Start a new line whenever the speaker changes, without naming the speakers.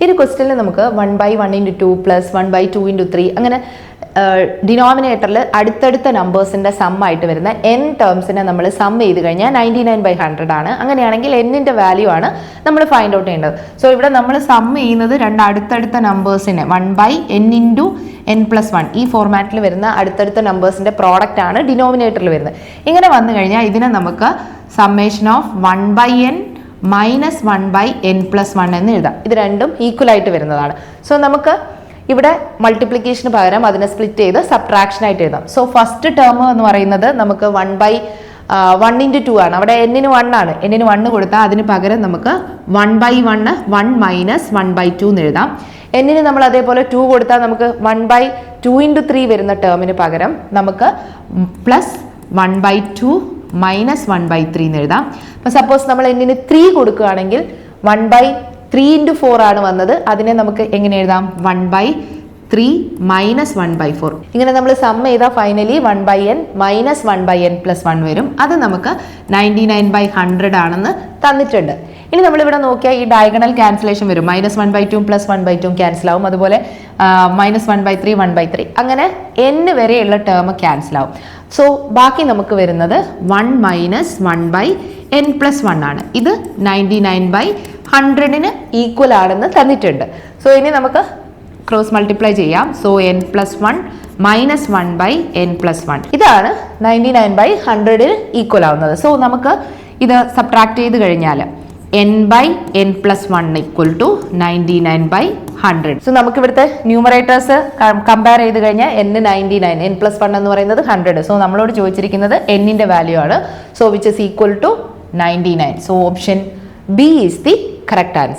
ഈ ഒരു ക്വസ്റ്റ്യനിൽ നമുക്ക് 1/1 × 2 + 1/2 × 3 അങ്ങനെ ഡിനോമിനേറ്ററിൽ അടുത്തടുത്ത നമ്പേഴ്സിന്റെ സം ആയിട്ട് വരുന്ന n ടേംസിനെ നമ്മൾ സം ചെയ്ത് കഴിഞ്ഞാൽ 99/100 ആണ്. അങ്ങനെയാണെങ്കിൽ n-ന്റെ വാല്യൂ ആണ് നമ്മൾ ഫൈൻഡ് ഔട്ട് ചെയ്യേണ്ടത്. സോ ഇവിടെ നമ്മൾ സം ചെയ്യുന്നത് രണ്ട് അടുത്തടുത്ത നമ്പേഴ്സിനെ 1/n × n+1 ഈ ഫോർമാറ്റിൽ വരുന്ന അടുത്തടുത്ത നമ്പേഴ്സിന്റെ പ്രോഡക്റ്റ് ആണ് ഡിനോമിനേറ്ററിൽ വരുന്നത്. ഇങ്ങനെ വന്നു കഴിഞ്ഞാൽ ഇതിനെ നമുക്ക് സമ്മേഷൻ ഓഫ് 1/n - 1/n+1 എന്ന് എഴുതാം. ഇത് രണ്ടും ഈക്വൽ ആയിട്ട് വരുന്നതാണ്. സോ നമുക്ക് ഇവിടെ മൾട്ടിപ്ലിക്കേഷന് പകരം അതിനെ സ്പ്ലിറ്റ് ചെയ്ത് സബ്ട്രാക്ഷൻ ആയിട്ട് എഴുതാം. സോ ഫസ്റ്റ് ടേം എന്ന് പറയുന്നത് നമുക്ക് 1/1 × 2 ആണ്. അവിടെ n-ന് 1 ആണ്. n-ന് 1 കൊടുത്താൽ അതിന് പകരം നമുക്ക് 1/1 1 - 1/2 എന്ന് എഴുതാം. n-ന് നമ്മൾ അതേപോലെ 2 കൊടുത്താൽ നമുക്ക് 1/2 × 3 വരുന്ന ടേമിന് പകരം നമുക്ക് +1/2 - 1/3 എന്ന് എഴുതാം. അപ്പോൾ സപ്പോസ് നമ്മൾ n-ന് 3 കൊടുക്കുകയാണെങ്കിൽ 1/3 × 4 ആണ് വന്നത്. അതിനെ നമുക്ക് എങ്ങനെ എഴുതാം? 1/3 - 1/4. ഇങ്ങനെ നമ്മൾ സം ചെയ്താൽ ഫൈനലി 1/n - 1/n+1 വരും. അത് നമുക്ക് 99/100 ആണെന്ന് തന്നിട്ടുണ്ട്. ഇനി നമ്മളിവിടെ നോക്കിയാൽ ഈ ഡയഗണൽ ക്യാൻസലേഷൻ വരും. -1/2 + 1/2 ക്യാൻസൽ ആവും. അതുപോലെ -1/3 1/3 അങ്ങനെ n വരെയുള്ള ടേം ക്യാൻസൽ ആവും. സോ ബാക്കി നമുക്ക് വരുന്നത് 1 - 1/n+1 ആണ്. ഇത് 99/100-ന് ഈക്വൽ ആണെന്ന് തന്നിട്ടുണ്ട്. സോ ഇനി നമുക്ക് ക്രോസ് മൾട്ടിപ്ലൈ ചെയ്യാം. സോ n+1 - 1/n+1 ഇതാണ് 99/100-ന് ഈക്വൽ ആവുന്നത്. സോ നമുക്ക് ഇത് സബ്ട്രാക്ട് ചെയ്ത് കഴിഞ്ഞാൽ n/n+1 = 99/100. സോ നമുക്ക് ഇവിടുത്തെ ന്യൂമറേറ്റേഴ്സ് കമ്പയർ ചെയ്ത് കഴിഞ്ഞാൽ n 99, n+1 എന്ന് പറയുന്നത് 100. സോ നമ്മളോട് ചോദിച്ചിരിക്കുന്നത് n-ന്റെ വാല്യൂ ആണ്. So which is equal to 99. So option B is the correct answer.